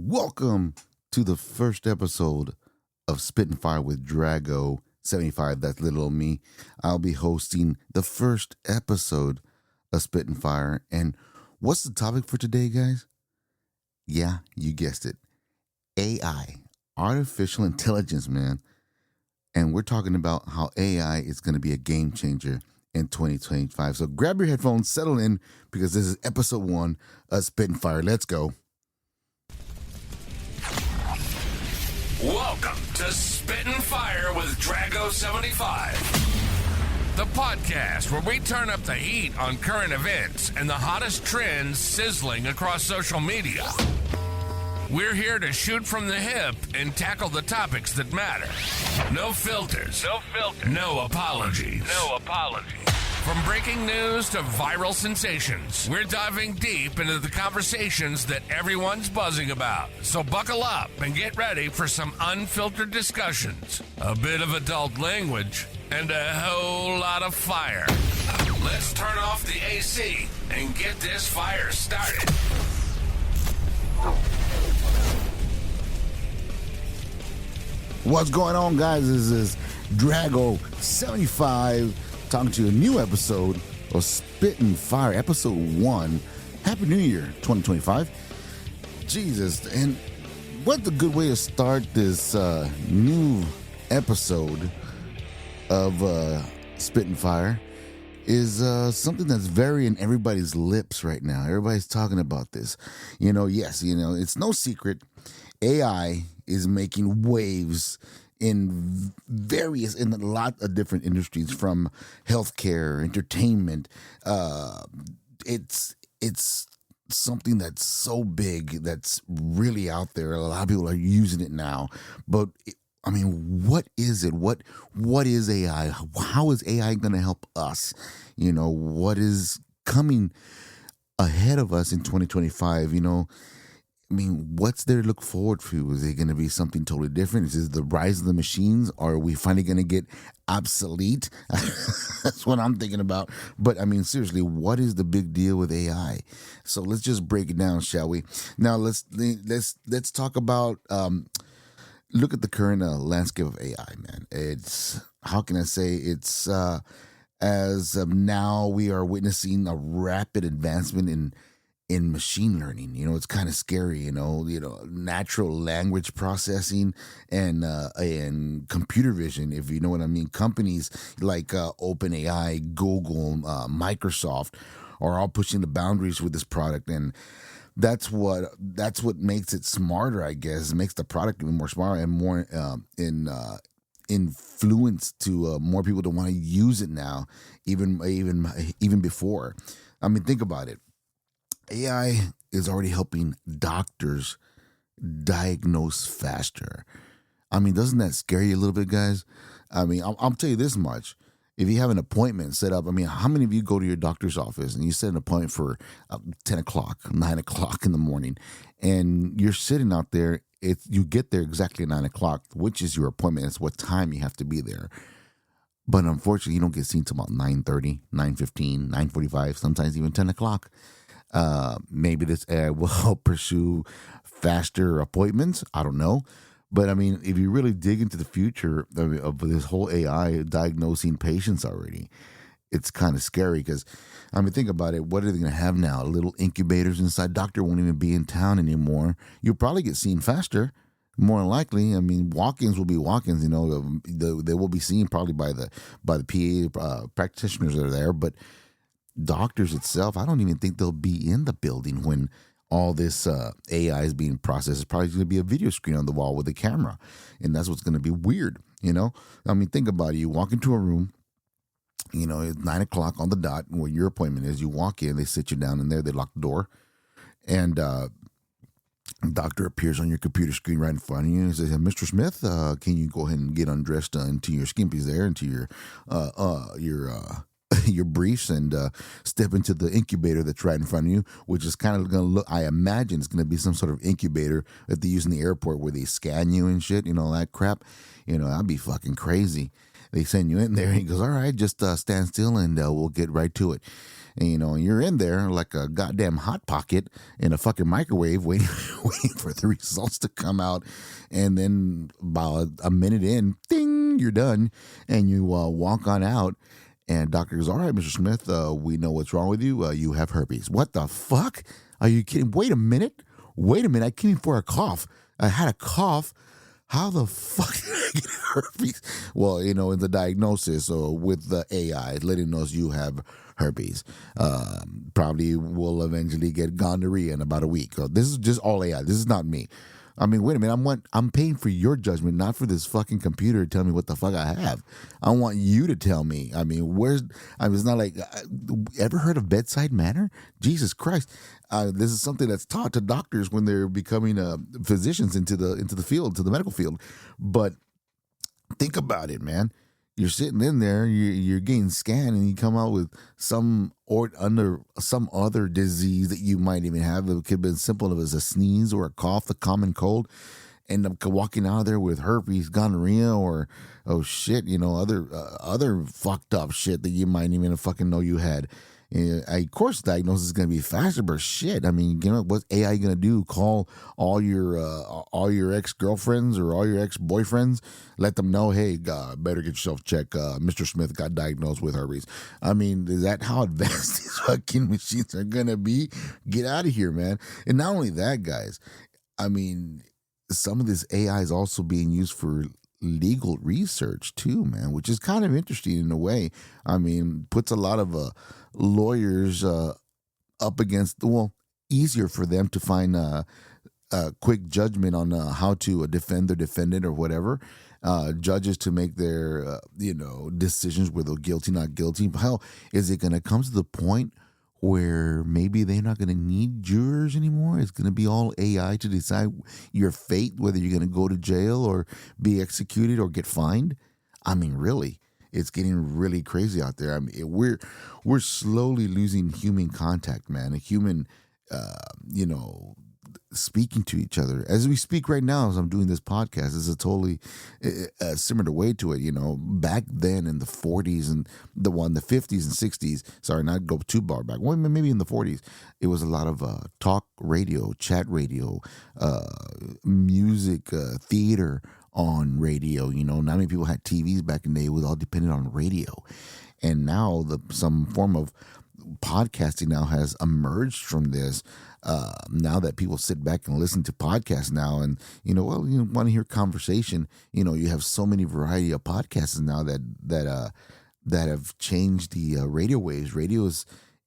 Welcome to the first episode of Spittin Fire with Drago75. That's little old me. I'll be hosting the first episode of Spittin Fire. And what's the topic for today, guys? Yeah, you guessed it. AI, artificial intelligence, man. And we're talking about how AI is going to be a game changer in 2025. So grab your headphones, settle in, because this is episode 1 of Spittin Fire. Let's go. Welcome to Spittin Fire with Drago75, the podcast where we turn up the heat on current events and the hottest trends sizzling across social media. We're here to shoot from the hip and tackle the topics that matter. No filters. No apologies. From breaking news to viral sensations, we're diving deep into the conversations that everyone's buzzing about. So buckle up and get ready for some unfiltered discussions, a bit of adult language, and a whole lot of fire. Let's turn off the AC and get this fire started. What's going on, guys? This is Drago75 talking to a new episode of Spittin Fire, episode 1. Happy New Year, 2025. Jesus, and what a good way to start this new episode of Spittin Fire is something that's very in everybody's lips right now. Everybody's talking about this. It's no secret. AI is making waves in a lot of different industries, from healthcare, entertainment. It's something that's so big, that's really out there. A lot of people are using it now. But what is it? What is AI? How is AI going to help us? What is coming ahead of us in 2025? What's there to look forward to? Is it going to be something totally different? Is it the rise of the machines? Or are we finally going to get obsolete? That's what I'm thinking about. But seriously, what is the big deal with AI? So let's just break it down, shall we? Now let's talk about look at the current landscape of AI, man. It's, how can I say, it's as of now we are witnessing a rapid advancement in machine learning. It's kind of scary, natural language processing and computer vision, if you know what I mean. Companies like OpenAI, Google, Microsoft are all pushing the boundaries with this product, and that's what makes it smarter, I guess. It makes the product even more smarter and more influence to more people to want to use it now, even before. Think about it. AI is already helping doctors diagnose faster. Doesn't that scare you a little bit, guys? I'll tell you this much. If you have an appointment set up, how many of you go to your doctor's office and you set an appointment for 10 o'clock, 9 o'clock in the morning, and you're sitting out there, you get there exactly at 9 o'clock, which is your appointment. It's what time you have to be there. But unfortunately, you don't get seen until about 9:30, 9:15, 9:45, sometimes even 10 o'clock. Maybe this AI will help pursue faster appointments. I don't know. But if you really dig into the future of this whole AI diagnosing patients already, it's kind of scary because, think about it. What are they going to have now? Little incubators inside. Doctor won't even be in town anymore. You'll probably get seen faster, more than likely. Walk-ins will be walk-ins. They will be seen probably by the PA practitioners that are there, but doctors itself, I don't even think they'll be in the building when all this AI is being processed. It's probably going to be a video screen on the wall with a camera, and that's what's going to be weird. Think about it. You walk into a room, it's 9 o'clock on the dot where your appointment is. You walk in, they sit you down in there, they lock the door, and doctor appears on your computer screen right in front of you and says, "Mr. Smith, can you go ahead and get undressed into your skimpies there, into your your briefs and step into the incubator that's right in front of you, which is kind of going to look, I imagine it's going to be some sort of incubator that they use in the airport where they scan you and shit, that crap. That'd be fucking crazy. They send you in there and he goes, all right, just stand still and we'll get right to it. And you're in there like a goddamn hot pocket in a fucking microwave waiting for the results to come out. And then about a minute in, ding, you're done. And you walk on out. And doctor goes, all right, Mr. Smith, we know what's wrong with you. You have herpes. What the fuck? Are you kidding? Wait a minute. I came in for a cough. I had a cough. How the fuck did I get herpes? Well, in the diagnosis with the AI, letting us you have herpes. Probably will eventually get gonorrhea in about a week. This is just all AI. This is not me. I mean, wait a minute. I'm paying for your judgment, not for this fucking computer to tell me what the fuck I have. I want you to tell me. I mean, it's not like, ever heard of bedside manner? Jesus Christ. This is something that's taught to doctors when they're becoming physicians into the field, to the medical field. But think about it, man. You're sitting in there, you're getting scanned, and you come out with some other disease that you might even have. It could have been simple as a sneeze or a cough, a common cold. End up walking out of there with herpes, gonorrhea, or other fucked up shit that you might even fucking know you had. Of course, diagnosis is going to be faster, but shit. I mean, what's AI going to do? Call all your ex-girlfriends or all your ex-boyfriends, let them know, hey, better get yourself checked. Mr. Smith got diagnosed with herpes. I mean, is that how advanced these fucking machines are going to be? Get out of here, man. And not only that, guys, I mean, some of this AI is also being used for legal research too, man, which is kind of interesting in a way. I mean, puts a lot of lawyers up against, easier for them to find a quick judgment on how to defend their defendant or whatever. Judges to make their decisions whether guilty, not guilty. Hell, is it going to come to the point where maybe they're not going to need jurors anymore? It's going to be all AI to decide your fate, whether you're going to go to jail or be executed or get fined. I mean, really, it's getting really crazy out there. I mean, we're slowly losing human contact, man. A human, speaking to each other as we speak right now. As I'm doing this podcast, is a totally similar way to it. Back then in the 40s and the 50s and 60s. Sorry, not go too far back. Well, maybe in the 40s, it was a lot of talk radio, chat radio, music, theater on radio. Not many people had TVs back in the day. It was all dependent on radio, and now some form of podcasting now has emerged from this. Now that people sit back and listen to podcasts now, and you want to hear conversation. You have so many variety of podcasts now that have changed the radio waves. Radio is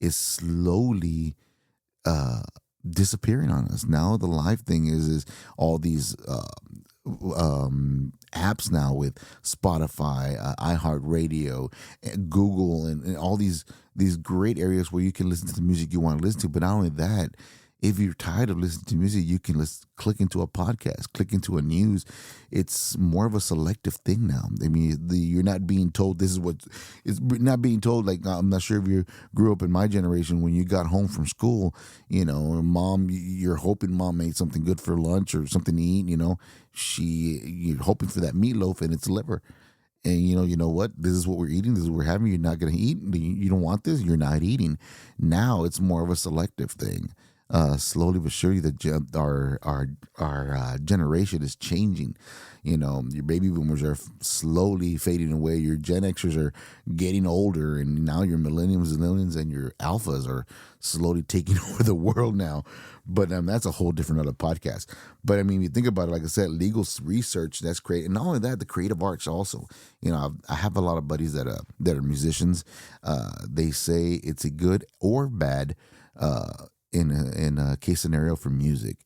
slowly disappearing on us. Now the live thing is all these apps now with Spotify, iHeartRadio, Google, and all these great areas where you can listen to the music you want to listen to. But not only that, if you're tired of listening to music, you can click into a podcast, click into a news. It's more of a selective thing now. I mean, you're not being told this is what it's not being told. Like, I'm not sure if you grew up in my generation when you got home from school, mom, you're hoping mom made something good for lunch or something to eat. You're hoping for that meatloaf and it's liver. And you know what? This is what we're eating. This is what we're having. You're not going to eat. You don't want this. You're not eating. Now it's more of a selective thing. Slowly but surely, our generation is changing. Your baby boomers are slowly fading away. Your Gen Xers are getting older, and now your millennials, and your alphas are slowly taking over the world now. But that's a whole different other podcast. But I mean, you think about it, like I said, legal research, that's great. And not only that, the creative arts also. I have a lot of buddies that are musicians. They say it's a good or bad in a case scenario for music.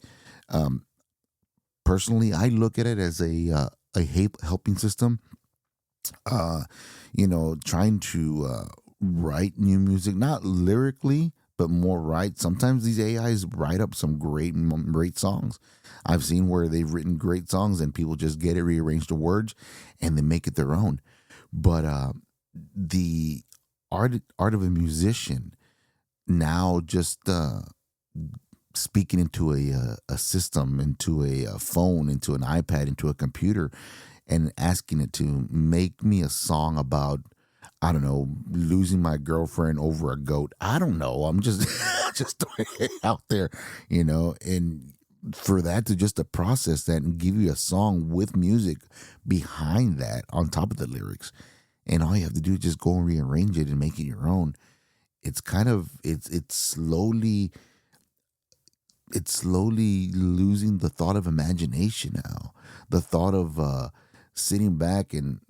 Personally, I look at it as a helping system. Trying to write new music, not lyrically, but more write. Sometimes these AIs write up some great songs. I've seen where they've written great songs and people just get it, rearrange the words, and they make it their own. But the art of a musician now just speaking into a system, into a phone, into an iPad, into a computer, and asking it to make me a song about, I don't know, losing my girlfriend over a goat. I don't know. I'm just just throwing it out there, and for that to process that and give you a song with music behind that on top of the lyrics, and all you have to do is just go and rearrange it and make it your own. It's kind of it's slowly losing the thought of imagination now. The thought of sitting back and,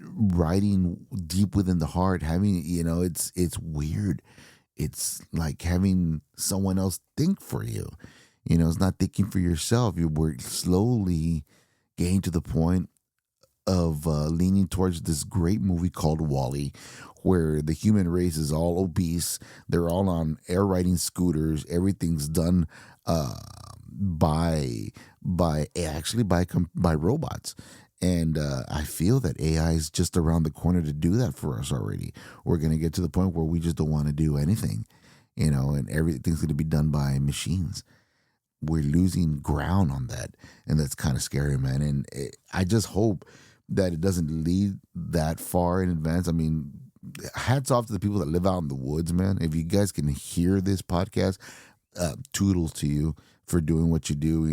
writing deep within the heart, having, it's weird. It's like having someone else think for you. It's not thinking for yourself. We're slowly getting to the point of leaning towards this great movie called Wall-E, where the human race is all obese. They're all on air riding scooters. Everything's done by robots. And I feel that AI is just around the corner to do that for us already. We're going to get to the point where we just don't want to do anything, and everything's going to be done by machines. We're losing ground on that, and that's kind of scary, man. And I just hope that it doesn't lead that far in advance. I mean, hats off to the people that live out in the woods, man. If you guys can hear this podcast, toodles to you for doing what you do,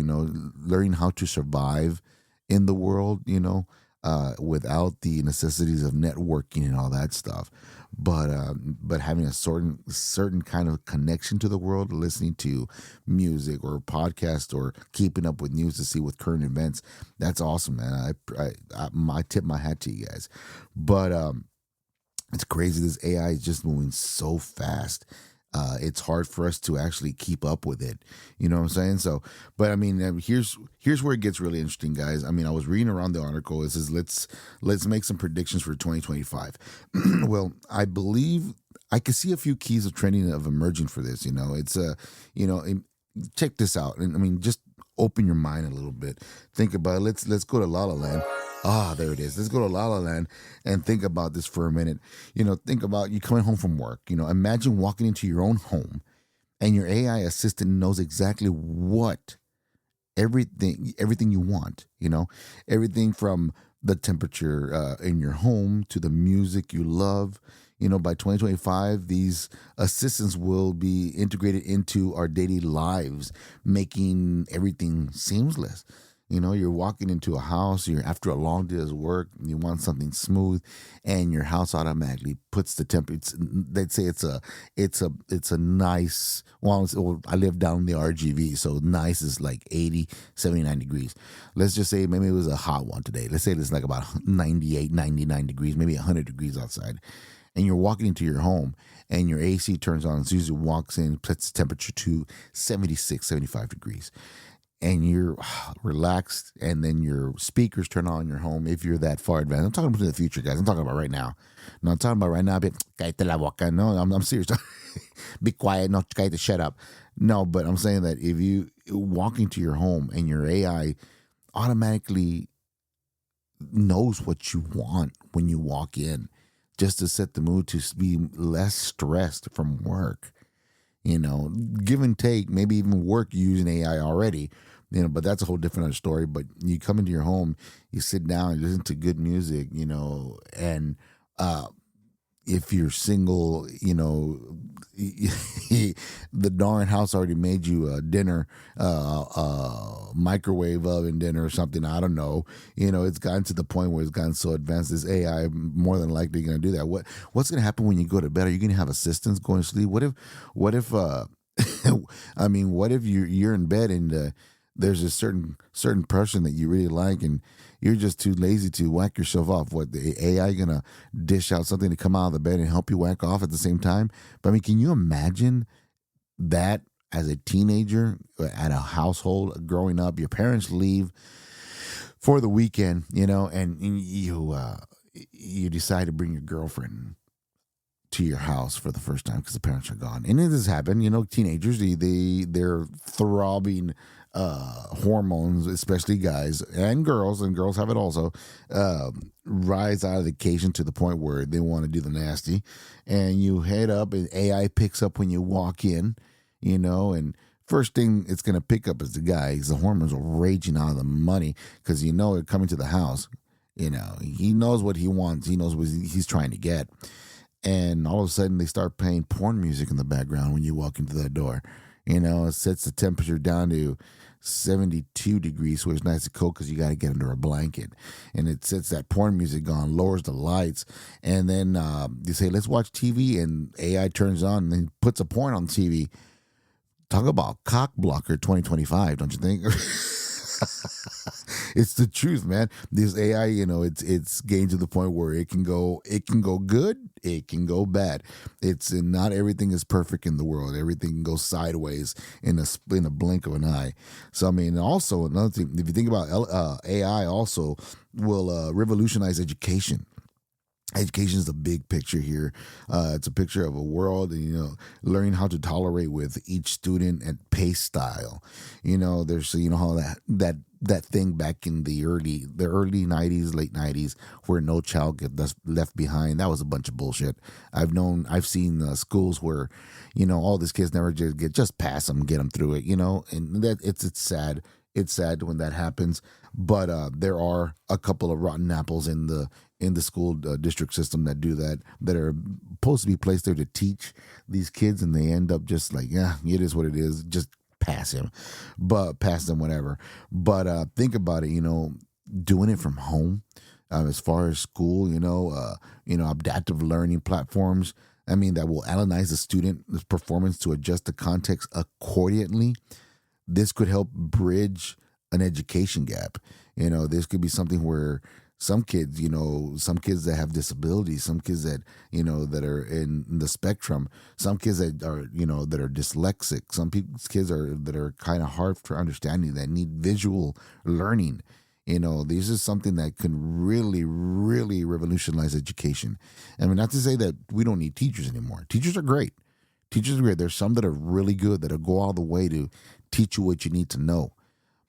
learning how to survive in the world, without the necessities of networking and all that stuff. But having a certain kind of connection to the world, listening to music or podcast or keeping up with news to see with current events, that's awesome, man. I tip my hat to you guys. But it's crazy. This AI is just moving so fast. It's hard for us to actually keep up with it. You know what I'm saying? So, but I mean, here's where it gets really interesting, guys. I mean, I was reading around the article. It says, let's make some predictions for 2025. Well, I believe I can see a few keys of trending of emerging for this. It's check this out. And I mean, just open your mind a little bit. Think about it. Let's go to La La Land. There it is. Let's go to La La Land and think about this for a minute. Think about you coming home from work. Imagine walking into your own home and your AI assistant knows exactly what everything you want. Everything from the temperature in your home to the music you love. By 2025, these assistants will be integrated into our daily lives, making everything seamless. You're walking into a house, you're after a long day's work, you want something smooth, and your house automatically puts the temperature. They'd say it's a nice, I live down in the RGV, so nice is like 80, 79 degrees. Let's just say maybe it was a hot one today. Let's say it's like about 98, 99 degrees, maybe 100 degrees outside. And you're walking into your home and your AC turns on. As usually walks in, sets the temperature to 76, 75 degrees. And you're relaxed, and then your speakers turn on in your home if you're that far advanced. I'm talking about the future, guys. I'm talking about right now. No, I'm talking about right now. Cállate la boca. No, I'm serious. Be quiet. No, cállate, shut up. No, but I'm saying that if you walk into your home and your AI automatically knows what you want when you walk in, just to set the mood to be less stressed from work. Give and take, maybe even work using AI already, but that's a whole different story. But you come into your home, you sit down, you listen to good music, and if you're single, the darn house already made you a dinner, microwave oven dinner or something. I don't know. It's gotten to the point where it's gotten so advanced. This AI more than likely going to do that. What's going to happen when you go to bed? Are you going to have assistants going to sleep? What if I mean, what if you're in bed and there's a certain person that you really like and you're just too lazy to whack yourself off? What, the AI gonna dish out something to come out of the bed and help you whack off at the same time? But I mean, can you imagine that as a teenager at a household growing up? Your parents leave for the weekend, and you decide to bring your girlfriend to your house for the first time because the parents are gone. And it has happened, teenagers, they're throbbing hormones, especially guys and girls have it also, rise out of the occasion to the point where they want to do the nasty. And you head up and AI picks up when you walk in, and first thing it's going to pick up is the guy, because the hormones are raging out of the money, because they're coming to the house. He knows what he wants. He knows what he's trying to get. And all of a sudden they start playing porn music in the background when you walk into that door. It sets the temperature down to 72 degrees, so it's nice and cold because you got to get under a blanket. And it sets that porn music on, lowers the lights, and then you say, let's watch TV, and AI turns on and then puts a porn on TV. Talk about cock blocker 2025, don't you think? It's the truth, man. This AI, it's getting to the point where it can go good, it can go bad. It's not everything is perfect in the world. Everything can go sideways in a blink of an eye. So I mean, also another thing, if you think about AI, also will revolutionize education. Education is the big picture here. It's a picture of a world, and learning how to tolerate with each student and pace style. There's how that thing back in the early 90s, late 90s, where no child gets left behind. That was a bunch of bullshit. I've seen schools where all these kids never just pass them, get them through it. And that it's sad. It's sad when that happens, but there are a couple of rotten apples in the school district system that do that are supposed to be placed there to teach these kids, and they end up just like, yeah, it is what it is. Just pass them, whatever. But think about it, doing it from home, as far as school, adaptive learning platforms. I mean, that will analyze the student's performance to adjust the context accordingly. This could help bridge an education gap. This could be something where some kids that have disabilities, some kids that, that are in the spectrum, some kids that are, that are dyslexic, some kids that are kind of hard for understanding, that need visual learning. This is something that can really, really revolutionize education. I mean, not to say that we don't need teachers anymore. Teachers are great. There's some that are really good, that'll go all the way to teach you what you need to know.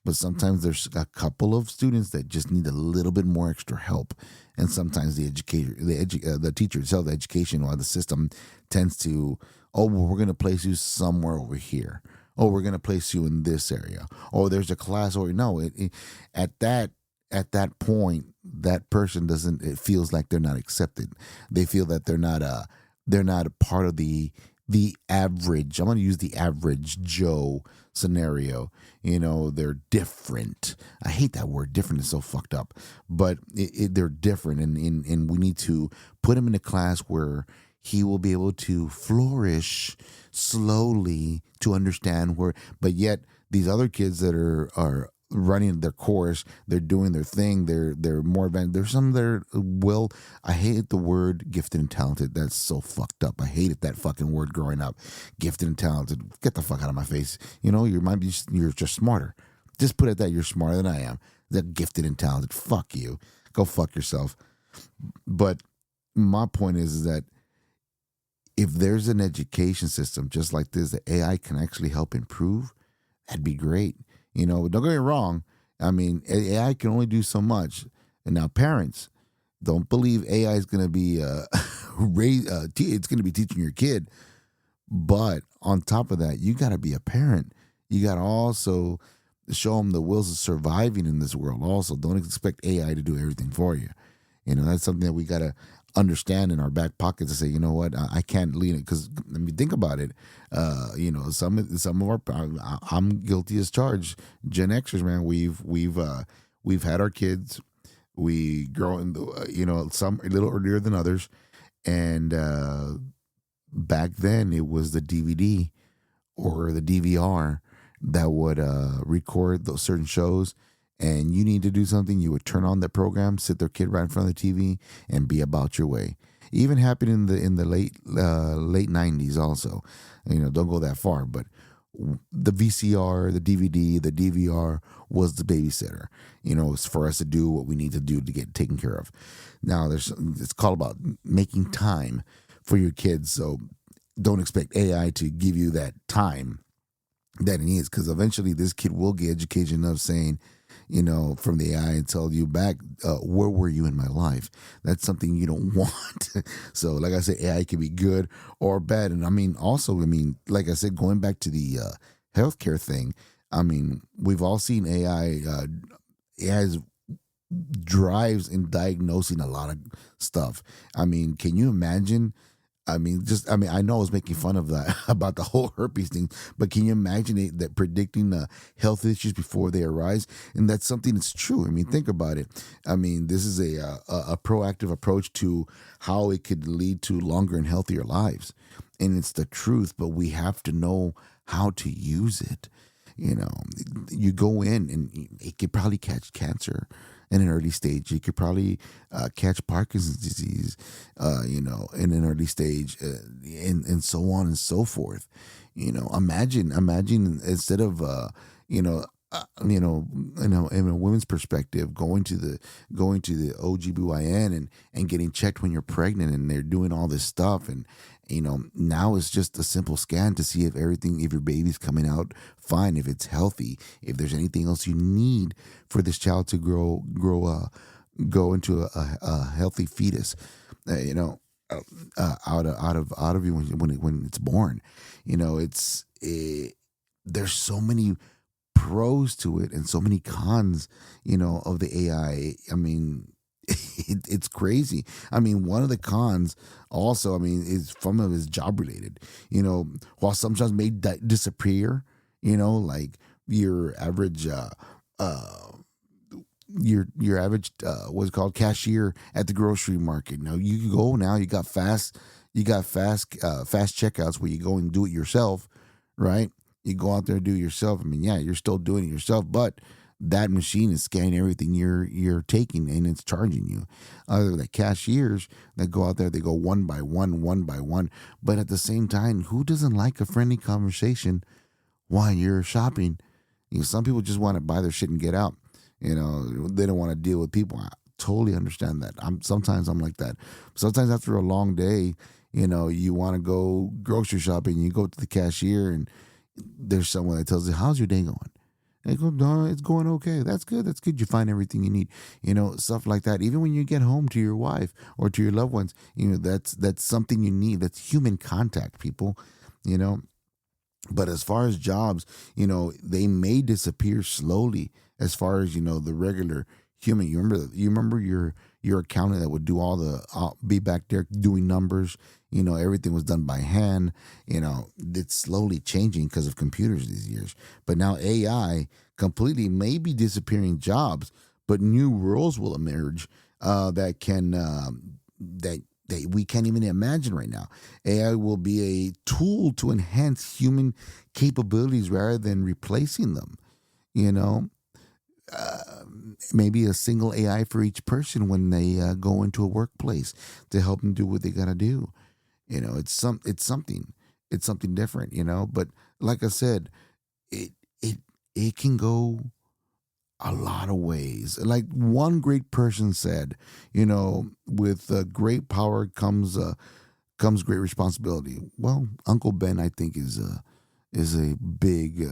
But sometimes there's a couple of students that just need a little bit more extra help. And sometimes the teacher itself, the education or the system tends to, we're going to place you somewhere over here. We're going to place you in this area. There's a class, at that point, that person it feels like they're not accepted. They feel that they're not a part of the average. I'm going to use the average Joe scenario. They're different. I hate that word. Different is so fucked up, but they're different, and we need to put him in a class where he will be able to flourish slowly to understand where. But yet these other kids that are running their course, they're doing their thing, they're more advanced. There's some that are, I hate the word gifted and talented. That's so fucked up. I hated that fucking word growing up. Gifted and talented. Get the fuck out of my face. You're just smarter. Just put it that you're smarter than I am. That gifted and talented. Fuck you. Go fuck yourself. But my point is that if there's an education system just like this that AI can actually help improve, that'd be great. Don't get me wrong. I mean, AI can only do so much. And now parents, don't believe AI is going to be it's going to be teaching your kid. But on top of that, you got to be a parent. You got to also show them the wills of surviving in this world. Also, don't expect AI to do everything for you. That's something that we got to understand in our back pocket to say, you know what, I can't lean it, because let me think about it. Some of our, I'm guilty as charged. Gen Xers, man, we've had our kids. We grow in, some a little earlier than others, and back then it was the DVD or the DVR that would record those certain shows. And you need to do something, you would turn on that program, sit their kid right in front of the TV, and be about your way. Even happened in the late 90s also. Don't go that far, but the VCR, the DVD, the DVR was the babysitter. It's for us to do what we need to do to get taken care of. Now it's called about making time for your kids. So don't expect AI to give you that time. that it needs, because eventually this kid will get education of saying, from the AI and tell you back, where were you in my life? That's something you don't want. So, like I said, AI can be good or bad. And like I said, going back to the healthcare thing, we've all seen AI. It has drives in diagnosing a lot of stuff. Can you imagine? I know I was making fun of that about the whole herpes thing, but can you imagine that predicting health issues before they arise? And that's something that's true. Think about it. This is a proactive approach to how it could lead to longer and healthier lives. And it's the truth, but we have to know how to use it. You go in and it could probably catch cancer in an early stage. You could probably catch Parkinson's disease, in an early stage, and so on and so forth. Imagine instead of, in a women's perspective, going to the OGBYN and getting checked when you're pregnant, and they're doing all this stuff, and now it's just a simple scan to see if your baby's coming out fine, if it's healthy, if there's anything else you need for this child to go into a healthy fetus, out of you when it's born. There's so many pros to it and so many cons, of the AI. It's crazy. One of the cons also, is job related. While some jobs may disappear, like your average, your average, what's it called, cashier at the grocery market. Now you go now, you got fast checkouts where you go and do it yourself, right? You go out there and do it yourself. You're still doing it yourself, but that machine is scanning everything you're taking, and it's charging you. Other than cashiers that go out there, they go one by one. But at the same time, who doesn't like a friendly conversation while you're shopping? Some people just want to buy their shit and get out. They don't want to deal with people. I totally understand that. Sometimes I'm like that. Sometimes after a long day, you want to go grocery shopping. You go to the cashier, and there's someone that tells you, "How's your day going?" They go, "No, it's going okay." That's good. That's good. You find everything you need. Stuff like that. Even when you get home to your wife or to your loved ones, that's something you need. That's human contact, people. But as far as jobs, they may disappear slowly. As far as the regular human, you remember your accountant that would do all be back there doing numbers. Everything was done by hand. It's slowly changing because of computers these years. But now AI completely may be disappearing jobs, but new roles will emerge that we can't even imagine right now. AI will be a tool to enhance human capabilities rather than replacing them. Maybe a single AI for each person when they go into a workplace to help them do what they got to do. It's something different. But like I said, it can go a lot of ways. Like one great person said, with great power comes great responsibility. Well, Uncle Ben, I think, is a big,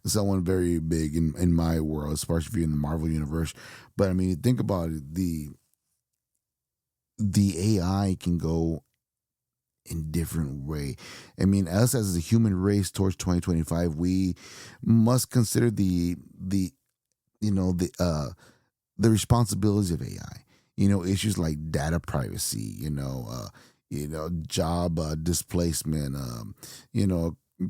someone very big in my world, especially in the Marvel universe. But think about it, the AI can go in different way. Us as a human race towards 2025, we must consider the responsibilities of AI. Issues like data privacy, job displacement,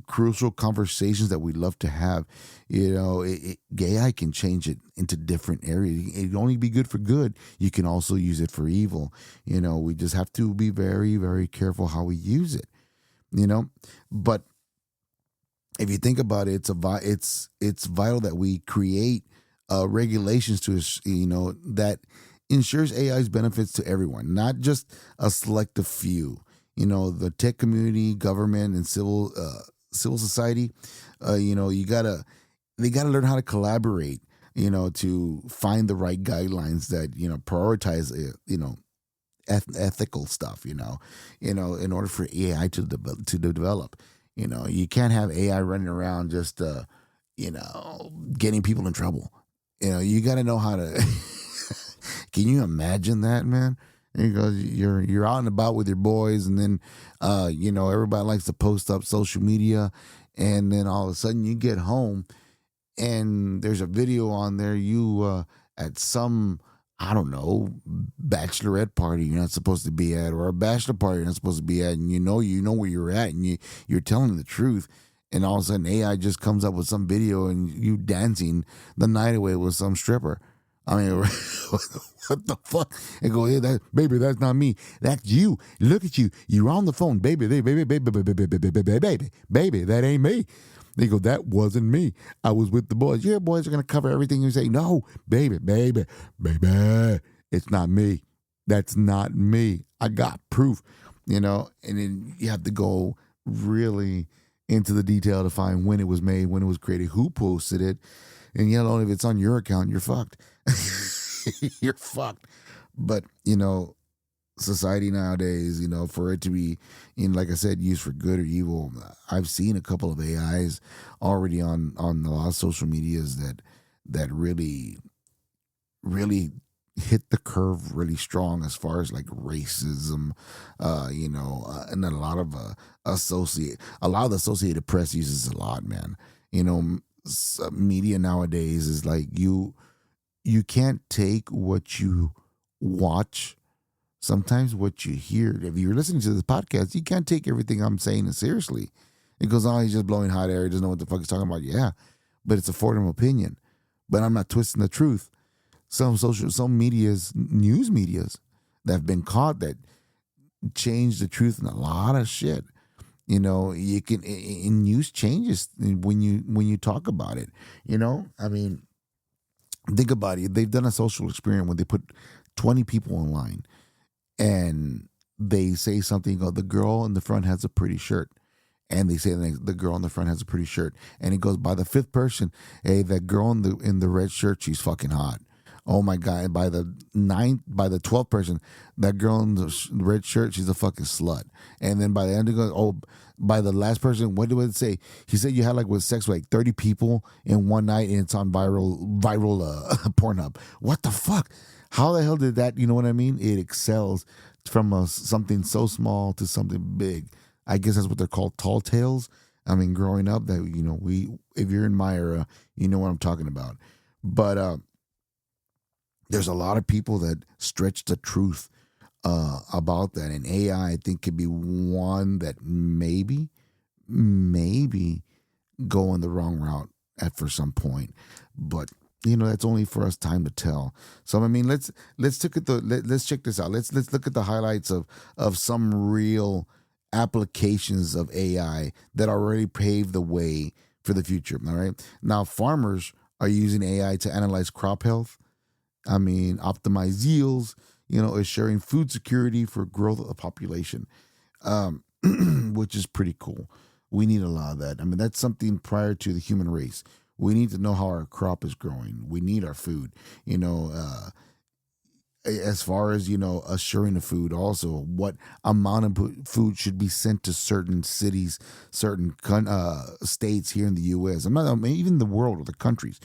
crucial conversations that we love to have. AI can change it into different areas. It can only be good for good. You can also use it for evil. We just have to be very, very careful how we use it. But if you think about it, it's vital that we create regulations to that ensures AI's benefits to everyone, not just a selective few. The tech community, government, and civil society. They gotta learn how to collaborate. To find the right guidelines that prioritize ethical stuff. In order for AI to develop. You can't have AI running around just getting people in trouble. You got to know how to. Can you imagine that, man? Because you're out and about with your boys, and then everybody likes to post up social media, and then all of a sudden you get home and there's a video on there you at some, I don't know, bachelorette party you're not supposed to be at, or a bachelor party you're not supposed to be at, and you know where you're at, and you're telling the truth, and all of a sudden AI just comes up with some video and you dancing the night away with some stripper. I mean, what the fuck? And go, hey, baby, that's not me. That's you. Look at you. You're on the phone, baby, baby, that ain't me. They go, that wasn't me. I was with the boys. Your boys are gonna cover everything you say. No, baby, it's not me. That's not me. I got proof. And then you have to go really into the detail to find when it was made, when it was created, who posted it, and if it's on your account, you're fucked. You're fucked. But society nowadays, for it to be, like I said, used for good or evil. I've seen a couple of AIs already on a lot of social medias that really, really hit the curve really strong as far as like racism, and then a lot of the Associated Press uses a lot, man. Media nowadays is like you can't take what you watch. Sometimes what you hear, if you're listening to this podcast, you can't take everything I'm saying seriously. It goes, oh, he's just blowing hot air. He doesn't know what the fuck he's talking about. Yeah, but it's a freedom of opinion. But I'm not twisting the truth. Some news medias that have been caught that change the truth in a lot of shit. You can, in news changes when you talk about it. I mean, think about it. They've done a social experiment when they put 20 people online. And they say something, the girl in the front has a pretty shirt. And they say the girl in the front has a pretty shirt. And it goes, by the fifth person, hey, that girl in the red shirt, she's fucking hot. Oh my God. By the 12th person, that girl in the red shirt, she's a fucking slut. And then by the end it goes, oh, by the last person, what did it say? He said you had sex with 30 people in one night, and it's on viral Pornhub. What the fuck? How the hell did that, you know what I mean? It excels from something so small to something big. I guess that's what they're called, tall tales. I mean, growing up, that if you're in my era, you know what I'm talking about. But there's a lot of people that stretch the truth about that. And AI, I think, could be one that maybe go in the wrong route for some point. But that's only for us time to tell. So I mean, let's check this out. Let's look at the highlights of some real applications of AI that already paved the way for the future. All right. Now, farmers are using AI to analyze crop health. I mean, optimize yields. Assuring food security for growth of the population, which is pretty cool. We need a lot of that. I mean, that's something prior to the human race. We need to know how our crop is growing. We need our food, as far as, assuring the food, also what amount of food should be sent to certain cities, certain states here in the U.S. Even the world or the countries.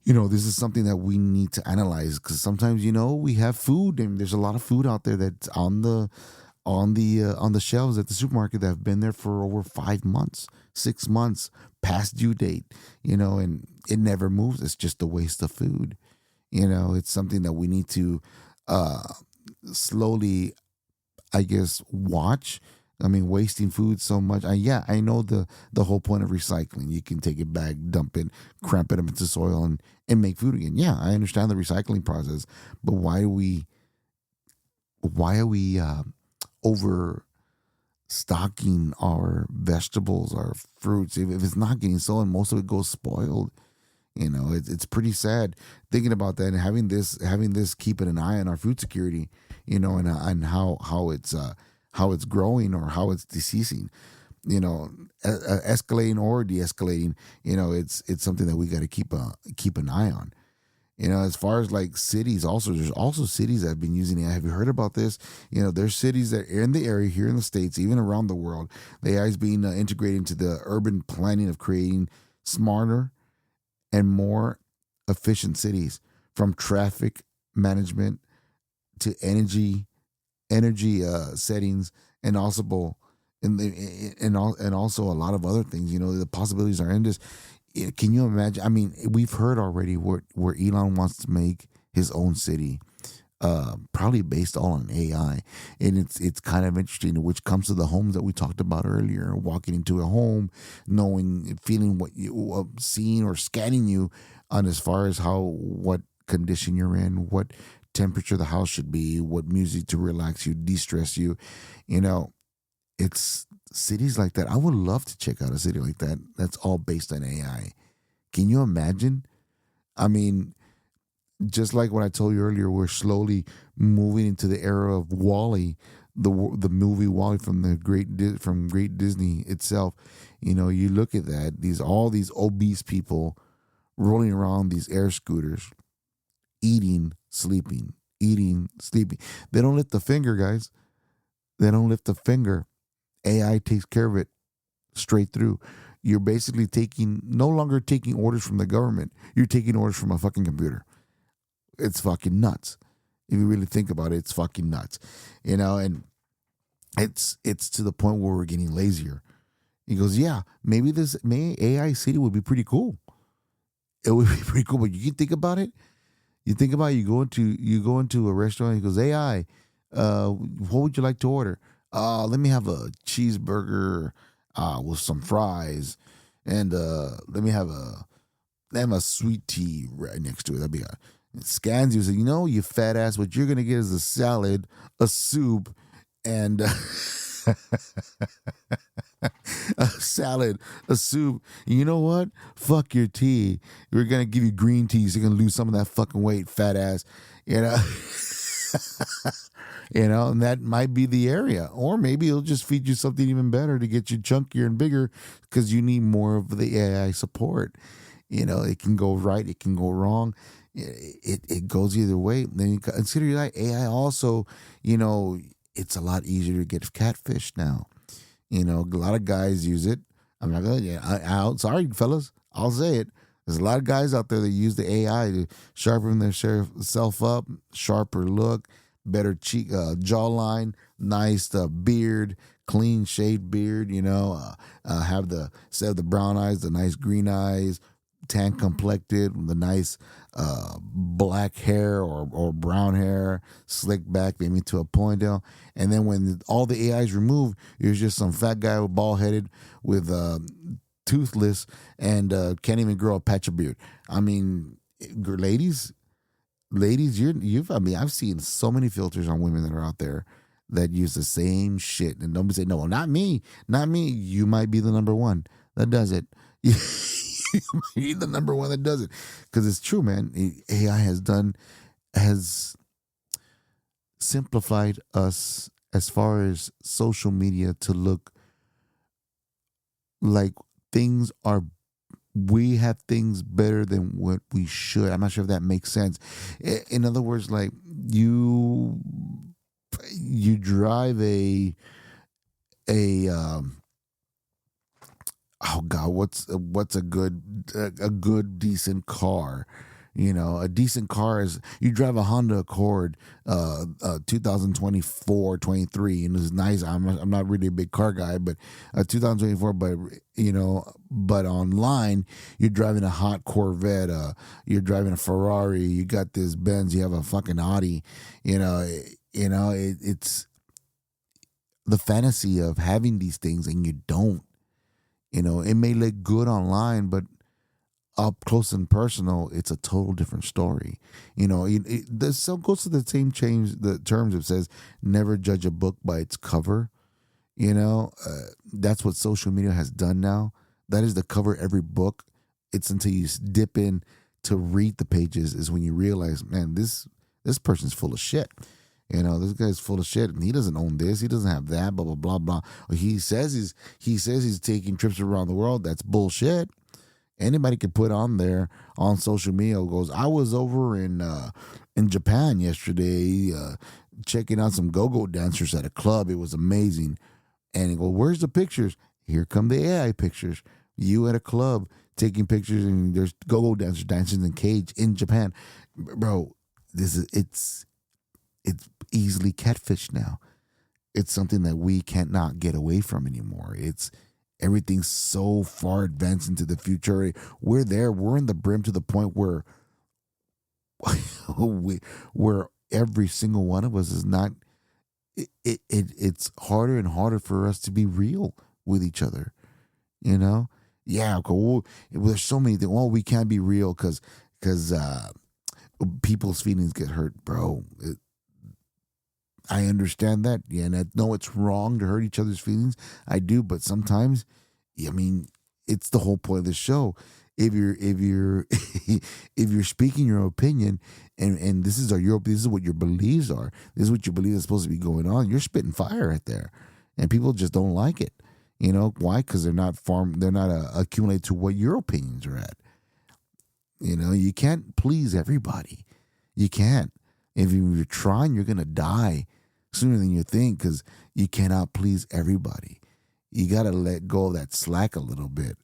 This is something that we need to analyze, because sometimes, we have food, and there's a lot of food out there that's on the shelves at the supermarket that have been there for over 5 months, 6 months, past due date, and it never moves. It's just a waste of food. It's something that we need to slowly, I guess, watch. I mean, wasting food so much. I know the whole point of recycling. You can take it back, dump it, cramp it up into soil, and make food again. Yeah, I understand the recycling process, but why are we overstocking our vegetables, our fruits? If it's not getting sold, and most of it goes spoiled, it's pretty sad thinking about that, and having this keeping an eye on our food security, and how it's growing or how it's deceasing, escalating or de-escalating. It's something that we got to keep an eye on. As far as like cities, also there's also cities that have been using AI. Have you heard about this? There's cities that are in the area here in the States, even around the world. The AI is being integrated into the urban planning of creating smarter and more efficient cities, from traffic management to energy settings, and also and also a lot of other things. The possibilities are endless. Can you imagine? I mean, we've heard already where Elon wants to make his own city, probably based all on AI, and it's kind of interesting. Which comes to the homes that we talked about earlier. Walking into a home, knowing, feeling what you seeing or scanning you on as far as what condition you're in, what temperature the house should be, what music to relax you, de-stress you. It's cities like that. I would love to check out a city like that. That's all based on AI. Can you imagine? I mean, just like what I told you earlier, we're slowly moving into the era of Wall-E, the movie Wall-E from Great Disney itself. You look at that. All these obese people rolling around these air scooters, eating, sleeping, eating, sleeping. They don't lift a finger, guys. They don't lift a finger. AI takes care of it straight through. You're basically no longer taking orders from the government. You're taking orders from a fucking computer. It's fucking nuts. If you really think about it, it's fucking nuts. And it's to the point where we're getting lazier. He goes, yeah, maybe AI city would be pretty cool. It would be pretty cool, but you can think about it. You think about it, you go into a restaurant. He goes, AI, what would you like to order? Let me have a cheeseburger with some fries, and let me have a sweet tea right next to it. That'd be it scans you. So you fat ass. What you're gonna get is a salad, a soup, and a salad, a soup. You know what? Fuck your tea. We're gonna give you green tea, so you're gonna lose some of that fucking weight, fat ass. And that might be the area. Or maybe it'll just feed you something even better to get you chunkier and bigger, because you need more of the AI support. It can go right, it can go wrong. It goes either way. Then you consider that AI also, it's a lot easier to get catfish now. A lot of guys use it. I'm not gonna, sorry, fellas, I'll say it. There's a lot of guys out there that use the AI to sharpen their self up, sharper look, better cheek, jawline, nice beard, clean shaved beard. Have the brown eyes, the nice green eyes, tan complected, the nice black hair or brown hair, slick back, maybe to a ponytail. And then when all the AI is removed, you're just some fat guy with bald headed, with toothless, and can't even grow a patch of beard. I mean, ladies, I've seen so many filters on women that are out there that use the same shit, and nobody say, no, not me. You might be the number one that does it. You might be the number one that does it, because it's true, man. AI has simplified us as far as social media to look like we have things better than what we should. I'm not sure if that makes sense. In other words, like you drive oh God, what's a good decent car? A decent car is, you drive a Honda Accord 2024, 23, and it's nice. I'm not really a big car guy, but 2024, but online you're driving a hot Corvette, you're driving a Ferrari, you got this Benz, you have a fucking Audi. It's the fantasy of having these things, and you don't. It may look good online, but up close and personal, it's a total different story. This so goes to the same the terms. It says never judge a book by its cover. That's what social media has done now. That is the cover of every book. It's until you dip in to read the pages is when you realize, man, this person's full of shit. This guy's full of shit, and he doesn't own this. He doesn't have that. Blah blah blah blah. He says he's taking trips around the world. That's bullshit. Anybody could put on there on social media, goes, I was over in Japan yesterday checking out some go-go dancers at a club. It was amazing. And he go, where's the pictures? Here come the AI pictures. You at a club taking pictures, and there's go-go dancers dancing in cage in Japan. Bro, it's easily catfish now. It's something that we cannot get away from anymore. Everything's so far advanced into the future. We're there. We're in the brim to the point where where every single one of us is not. It's harder and harder for us to be real with each other. You know? Yeah. Well, there's so many things. Well, we can't be real because people's feelings get hurt, bro. I understand that. Yeah, and I know it's wrong to hurt each other's feelings. I do, but sometimes, I mean, it's the whole point of the show. If you're if you're speaking your opinion, and this is what your beliefs are. This is what you believe is supposed to be going on. You're spitting fire right there, and people just don't like it. You know why? Because they're not accumulated to what your opinions are at. You know, you can't please everybody. You can't. If you're trying, you're gonna die sooner than you think, because you cannot please everybody. You got to let go of that slack a little bit,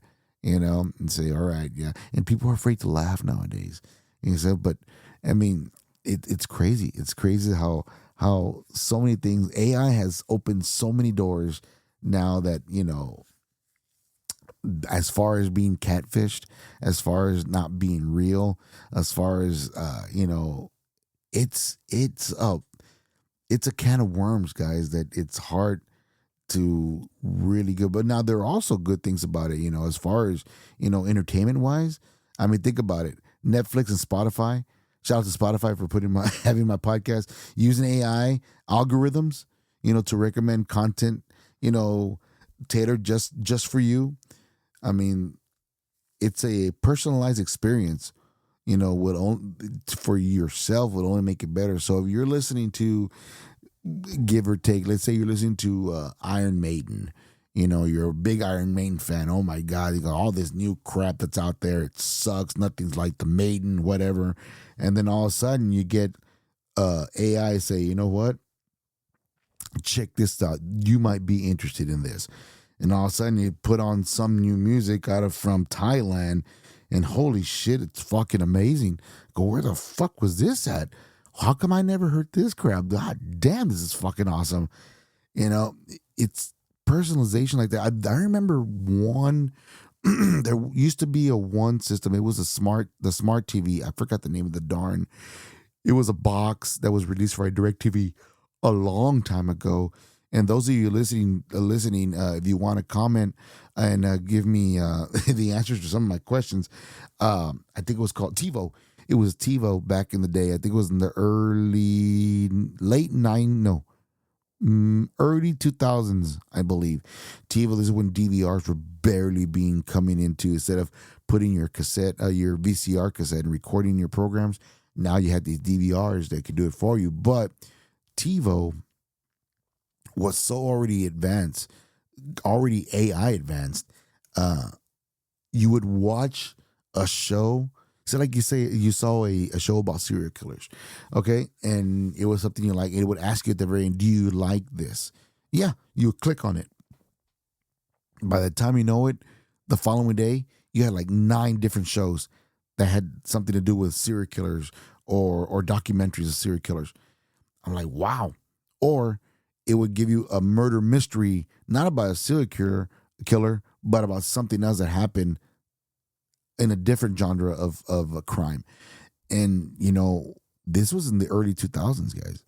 you know, and say, all right, yeah. And people are afraid to laugh nowadays. You know, but I mean, it's crazy. It's crazy how so many things, AI has opened so many doors now that, you know, as far as being catfished, as far as not being real, as far as, you know, it's a can of worms, guys, that it's hard to really go. But now there are also good things about it, you know, as far as, you know, entertainment wise. I mean, think about it. Netflix and Spotify. Shout out to Spotify for having my podcast, using AI algorithms, you know, to recommend content, you know, tailored just for you. I mean, it's a personalized experience. You know, for yourself would only make it better. So if you're listening to, give or take, let's say you're listening to Iron Maiden, you know, you're a big Iron Maiden fan. Oh my God, you got all this new crap that's out there. It sucks. Nothing's like the Maiden, whatever. And then all of a sudden you get AI say, you know what? Check this out. You might be interested in this. And all of a sudden you put on some new music from Thailand. And holy shit, it's fucking amazing. Go, where the fuck was this at? How come I never heard this crap? God damn, this is fucking awesome. You know, it's personalization like that. I remember one, there used to be one system. It was the smart TV. I forgot the name of the darn. It was a box that was released for a DirecTV a long time ago. And those of you listening, if you want to comment and give me the answers to some of my questions, I think it was called TiVo. It was TiVo back in the day. I think it was in the early 2000s, I believe. TiVo, this is when DVRs were barely coming into. Instead of putting your VCR cassette and recording your programs, now you had these DVRs that could do it for you. But TiVo was so already AI advanced. You would watch a show. So like you say, you saw a show about serial killers, okay? And it was something you like. It would ask you at the very end, do you like this? Yeah, you would click on it. By the time you know it, the following day, you had like 9 different shows that had something to do with serial killers or documentaries of serial killers. I'm like, wow. Or it would give you a murder mystery, not about a serial killer, but about something else that happened in a different genre of a crime. And, you know, this was in the early 2000s, guys.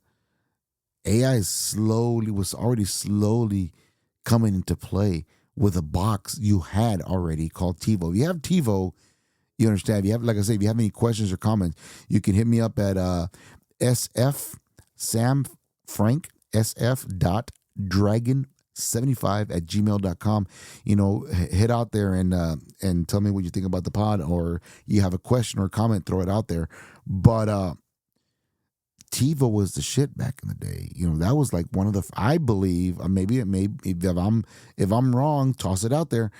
AI was already slowly coming into play with a box you had already called TiVo. If you have TiVo, you understand. If you have, like I said, if you have any questions or comments, you can hit me up at sfdragon75@gmail.com. You know, head out there and tell me what you think about the pod, or you have a question or comment, throw it out there. But TiVo was the shit back in the day. You know, that was like one of the, I believe, maybe it may, if I'm wrong, toss it out there.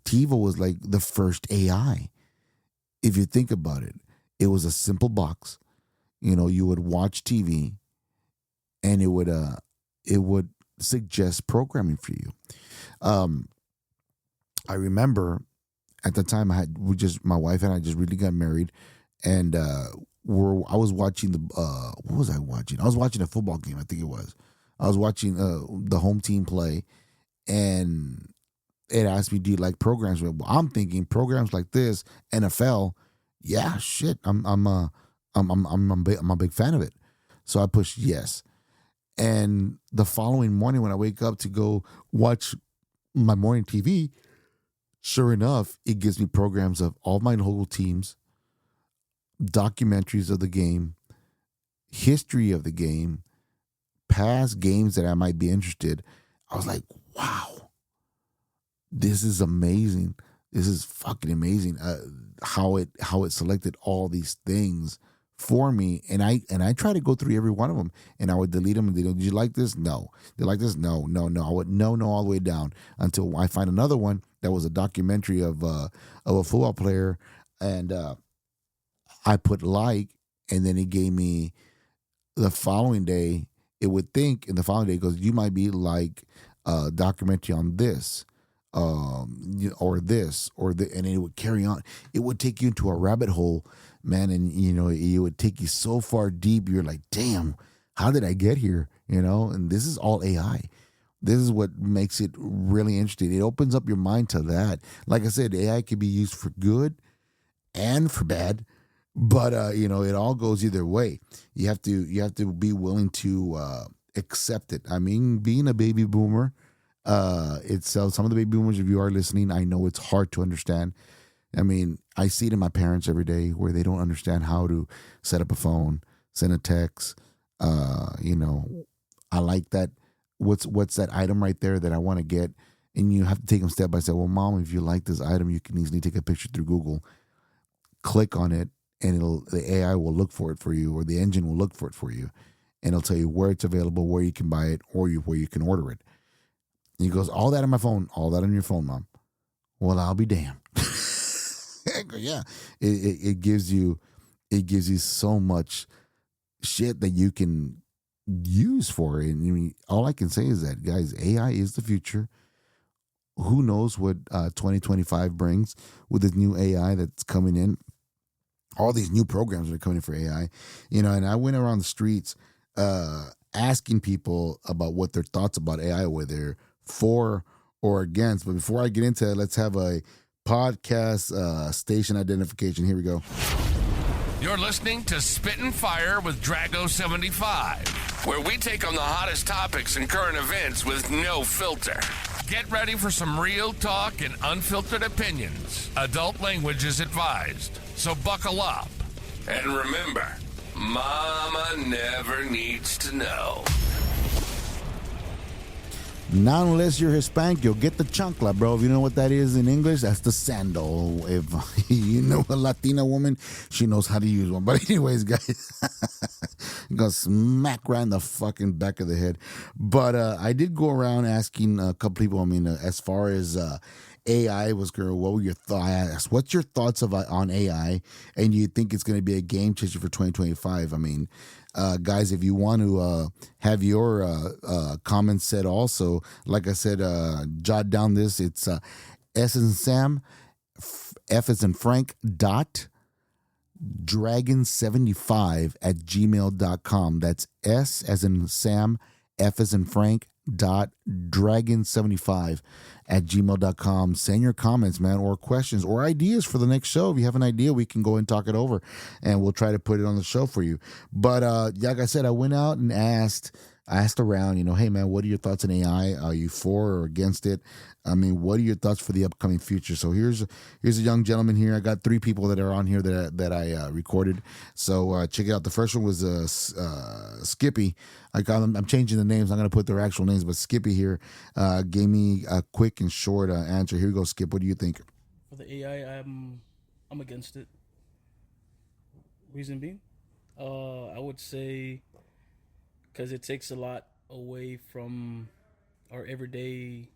TiVo was like the first AI. If you think about it, it was a simple box. You would watch TV, and it would suggest programming for you. Um, I remember at the time my wife and I just really got married, and I was watching what was I watching? I was watching a football game. I think it was. I was watching the home team play, and it asked me, "Do you like programs?" Well, I'm thinking programs like this, NFL. Yeah, shit. I'm a big fan of it. So I pushed yes. And the following morning, when I wake up to go watch my morning TV, sure enough, it gives me programs of all my local teams, documentaries of the game, history of the game, past games that I might be interested. I was like, wow, this is amazing. This is fucking amazing. How it selected all these things for me, and I try to go through every one of them, and I would delete them. And did you like this? No. Did you like this? No, no, no. I would no all the way down until I find another one that was a documentary of a football player, and I put like, and then it gave me the following day. It would think, and the following day it goes, you might be like a documentary on this. Or this, and it would carry on. It would take you into a rabbit hole, man, and it would take you so far deep. You're like, damn, how did I get here? And this is all AI. This is what makes it really interesting. It opens up your mind to that. Like I said, AI can be used for good and for bad, but it all goes either way. You have to be willing to accept it. I mean, being a baby boomer. Some of the baby boomers, if you are listening, I know it's hard to understand. I mean, I see it in my parents every day where they don't understand how to set up a phone, send a text. I like that. What's that item right there that I want to get? And you have to take them step by step. Well, mom, if you like this item, you can easily take a picture through Google, click on it, and the AI will look for it for you, or the engine will look for it for you, and it'll tell you where it's available, where you can buy it, or where you can order it. He goes, all that on my phone, all that on your phone, Mom. Well, I'll be damned. Yeah, it gives you so much shit that you can use for it. And I mean, all I can say is that, guys, AI is the future. Who knows what 2025 brings with this new AI that's coming in? All these new programs that are coming in for AI, And I went around the streets asking people about what their thoughts about AI were there. For or against. But before I get into it, let's have a podcast station identification. Here we go. You're listening to Spittin Fire with Drago75, where we take on the hottest topics and current events with no filter. Get ready for some real talk and unfiltered opinions. Adult language is advised, so buckle up. And remember, Mama never needs to know. Not unless you're Hispanic, you'll get the chancla, bro. If you know what that is in English, that's the sandal. If you know a Latina woman, she knows how to use one. But anyways, guys, I'm going to smack right in the fucking back of the head. But I did go around asking a couple people, as far as AI was going, what were your thoughts? I asked, what's your thoughts on AI? And do you think it's going to be a game changer for 2025? I mean, guys, if you want to have your comments said also, like I said, jot down this. It's S as in Sam, F as in Frank, dot dragon75@gmail.com. That's S as in Sam, F as in Frank, dot dragon75@gmail.com. Send your comments, man, or questions or ideas for the next show. If you have an idea, we can go and talk it over, and we'll try to put it on the show for you. But like I said, I went out and asked around, hey, man, what are your thoughts on AI? Are you for or against it? I mean, what are your thoughts for the upcoming future? So here's a young gentleman here. I got 3 people that are on here that I recorded. So check it out. The first one was Skippy. I'm changing the names. I'm going to put their actual names, but Skippy here gave me a quick and short answer. Here we go, Skip. What do you think? For the AI, I'm against it. Reason being, I would say because it takes a lot away from our everyday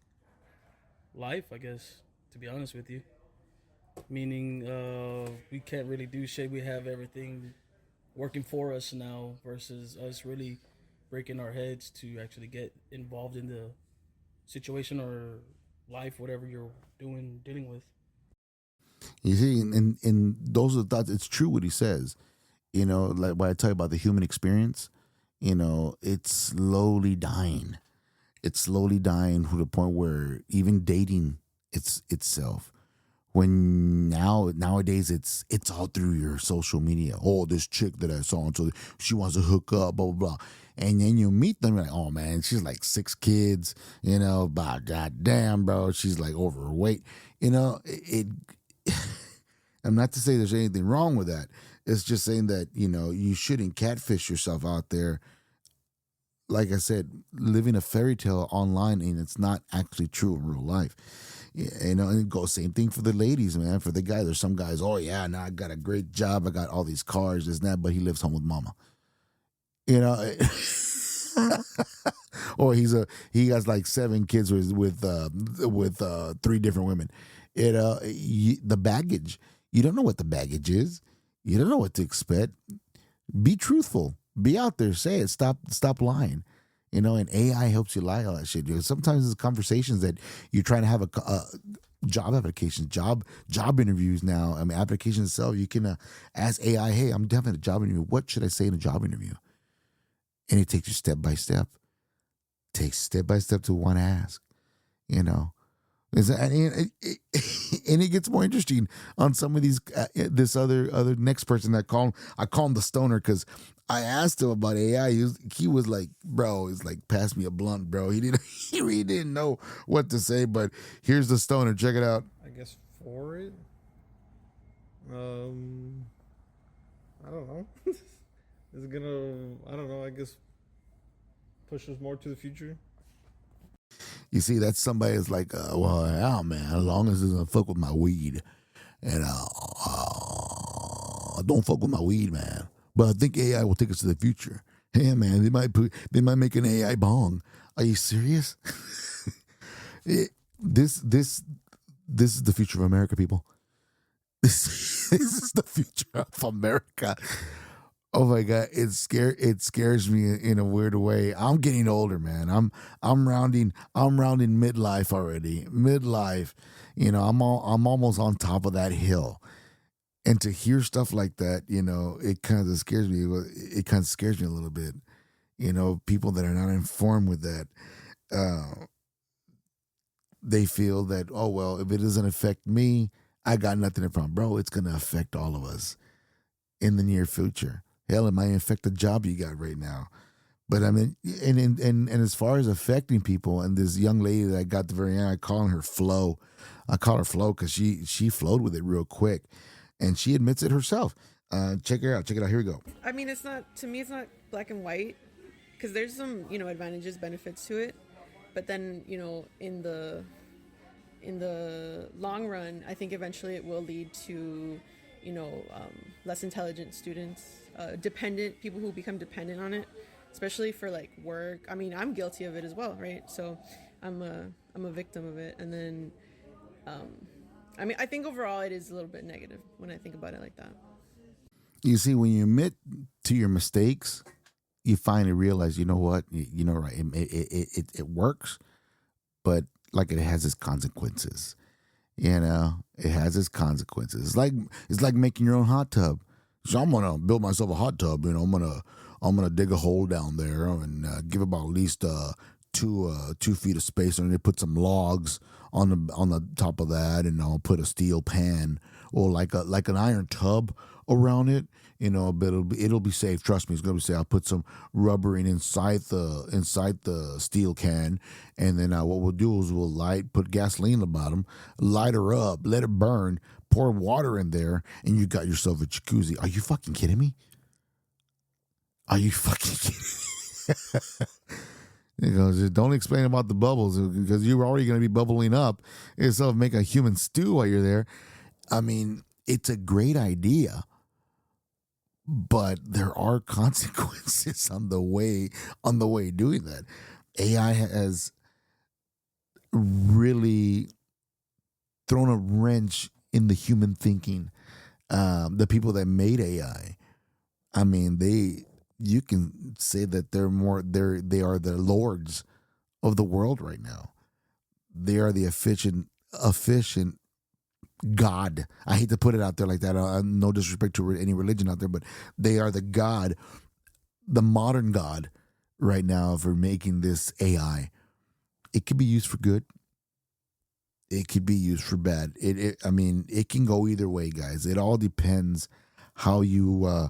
life, I guess. to be honest with you. Meaning, we can't really do shit. We have everything working for us now versus us really breaking our heads to actually get involved in the situation or life, whatever you're dealing with. You see, and those are the thoughts. It's true what he says. Like when I tell you about the human experience, it's slowly dying. It's slowly dying to the point where even dating itself. When nowadays it's all through your social media. Oh, this chick that I saw, and so she wants to hook up, blah blah blah. And then you meet them, you're like, oh man, she's like 6 kids, but goddamn, bro, she's like overweight. It I'm not to say there's anything wrong with that. It's just saying that, you shouldn't catfish yourself out there. Like I said, living a fairy tale online, and it's not actually true in real life. And it goes same thing for the ladies, man. For the guys, there's some guys, oh yeah, now I got a great job, I got all these cars, this and that, but he lives home with mama. Or he has like 7 kids with 3 different women. The baggage. You don't know what the baggage is. You don't know what to expect. Be truthful. Be out there. Say it. Stop lying. And AI helps you lie all that shit. Sometimes it's conversations that you're trying to have a job applications, job interviews now. I mean, applications itself. You can ask AI, hey, I'm having a job interview. What should I say in a job interview? And it takes you step by step. Takes step by step to want to ask. And it gets more interesting on some of these. This other next person that I call him the stoner because I asked him about AI. He was like, bro, it's like pass me a blunt, bro. He really didn't know what to say. But here's the stoner. Check it out. I guess for it, I don't know. Is it gonna? I don't know. I guess push us more to the future. You see, that's somebody that's like, well, yeah, man, as long as it doesn't fuck with my weed. And don't fuck with my weed, man. But I think AI will take us to the future. Hey, man, they might make an AI bong. Are you serious? This is the future of America, people. This is the future of America. Oh my God, it scares me in a weird way. I'm getting older, man. I'm rounding midlife already. Midlife, I'm almost on top of that hill. And to hear stuff like that, it kind of scares me. It kind of scares me a little bit. People that are not informed with that, they feel that, oh well, if it doesn't affect me, I got nothing in front. Bro, it's gonna affect all of us in the near future. Hell, it might affect the job you got right now. But I mean, and as far as affecting people, and this young lady that I got the very end, I call her Flo. I call her Flo because she flowed with it real quick, and she admits it herself. Check her out. Check it out. Here we go. I mean, it's not black and white because there's some advantages, benefits to it, but then in the long run, I think eventually it will lead to less intelligent students, people who become dependent on it, especially for like work. I mean, I'm guilty of it as well, right? So I'm a victim of it. And then, I mean, I think overall it is a little bit negative when I think about it like that. You see, when you admit to your mistakes, you finally realize, you know what, right? It works, but like it has its consequences. It has its consequences. It's like making your own hot tub. So I'm gonna build myself a hot tub. I'm gonna dig a hole down there and give about at least 2 feet of space, and then put some logs on the top of that, and I'll put a steel pan or like an iron tub around it. But it'll be safe. Trust me, it's gonna be safe. I'll put some rubbering inside the steel can, and then what we'll do is we'll put gasoline in the bottom, light her up, let it burn, pour water in there, and you got yourself a jacuzzi. Are you fucking kidding me? Are you fucking kidding me? Just don't explain about the bubbles because you're already going to be bubbling up. Instead of make a human stew while you're there. I mean, it's a great idea. But there are consequences on the way doing that. AI has really thrown a wrench in the human thinking. The people that made AI, I mean, you can say that they are the lords of the world right now. They are the efficient God. I hate to put it out there like that. No disrespect to any religion out there, but they are the God, the modern God right now for making this AI. It could be used for good. It could be used for bad. It can go either way, guys. It all depends how you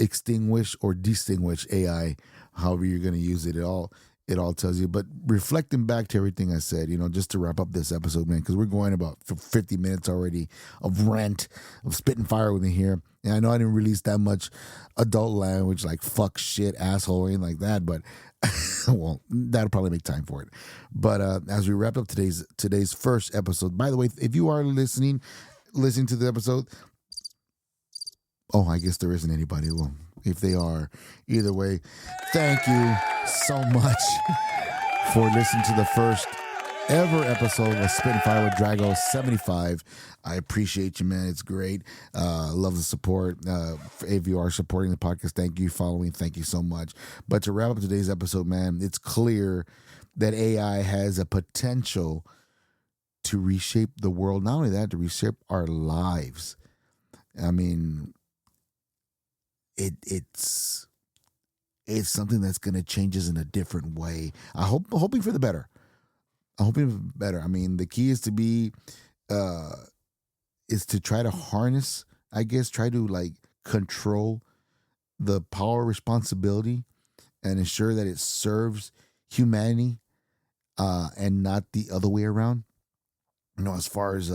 extinguish or distinguish AI, however you're going to use it. It all tells you. But reflecting back to everything I said, just to wrap up this episode, man, because we're going about 50 minutes already of rant, of spitting fire with me here. And I know I didn't release that much adult language like fuck, shit, asshole, or anything like that, but well, that'll probably make time for it. But as we wrap up today's first episode, by the way, if you are listening to the episode, I guess there isn't anybody. Well, if they are, either way, thank you so much for listening to the first ever episode of Spittin Fire with Drago 75. I appreciate you, man. It's great. Love the support. If you are supporting the podcast, thank you. Following, thank you so much. But to wrap up today's episode, man, it's clear that AI has a potential to reshape the world. Not only that, to reshape our lives. I mean, it's something that's going to change us in a different way. Hoping for the better. I'm hoping for better. I mean, the key is to try to harness, I guess, try to control the power, responsibility, and ensure that it serves humanity, and not the other way around. As far as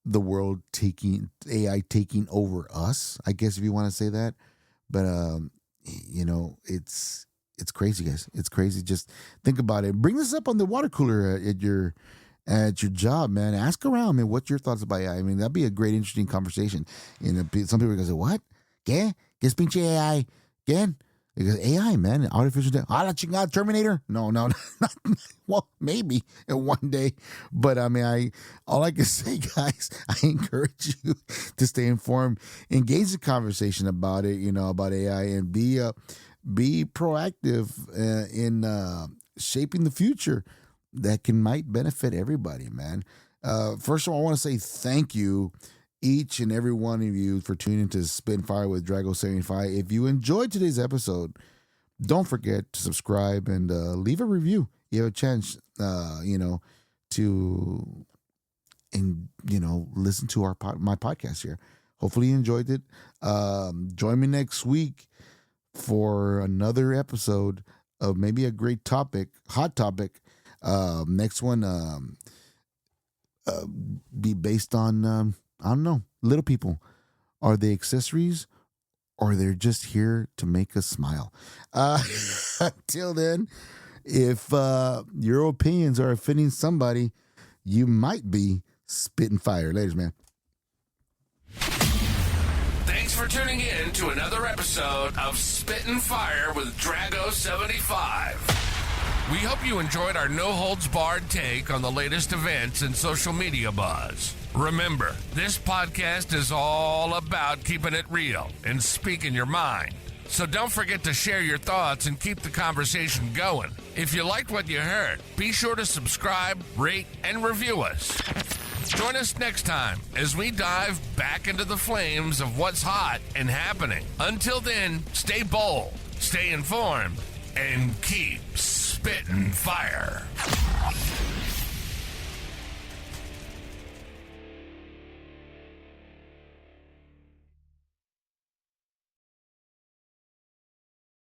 the world AI taking over us, I guess, if you want to say that. But it's crazy, guys. It's crazy. Just think about it. Bring this up on the water cooler at your job, man. Ask around, man. What's your thoughts about AI? I mean, that'd be a great, interesting conversation. Some people are gonna say, "What? ¿Qué? ¿Qué es pinche AI? ¿Qué?" Because AI, man, artificial. La chingada, Terminator. No, not, well, maybe one day. But I mean, all I can say, guys, I encourage you to stay informed, engage the conversation about it. About AI, and be proactive in shaping the future that might benefit everybody, man. First of all, I want to say thank you, each and every one of you, for tuning into Spittin Fire with Drago 75. If you enjoyed today's episode, don't forget to subscribe and leave a review. You have a chance, to listen to my podcast here. Hopefully you enjoyed it. Join me next week for another episode of maybe a great topic, hot topic. Next one be based on I don't know, little people. Are they accessories, or they're just here to make us smile? Until then, if your opinions are offending somebody, you might be spitting fire. Ladies, man. Thanks for tuning in to another episode of Spittin Fire with Drago 75. We hope you enjoyed our no-holds-barred take on the latest events and social media buzz. Remember, this podcast is all about keeping it real and speaking your mind. So don't forget to share your thoughts and keep the conversation going. If you liked what you heard, be sure to subscribe, rate, and review us. Join us next time as we dive back into the flames of what's hot and happening. Until then, stay bold, stay informed, and keep spitting fire.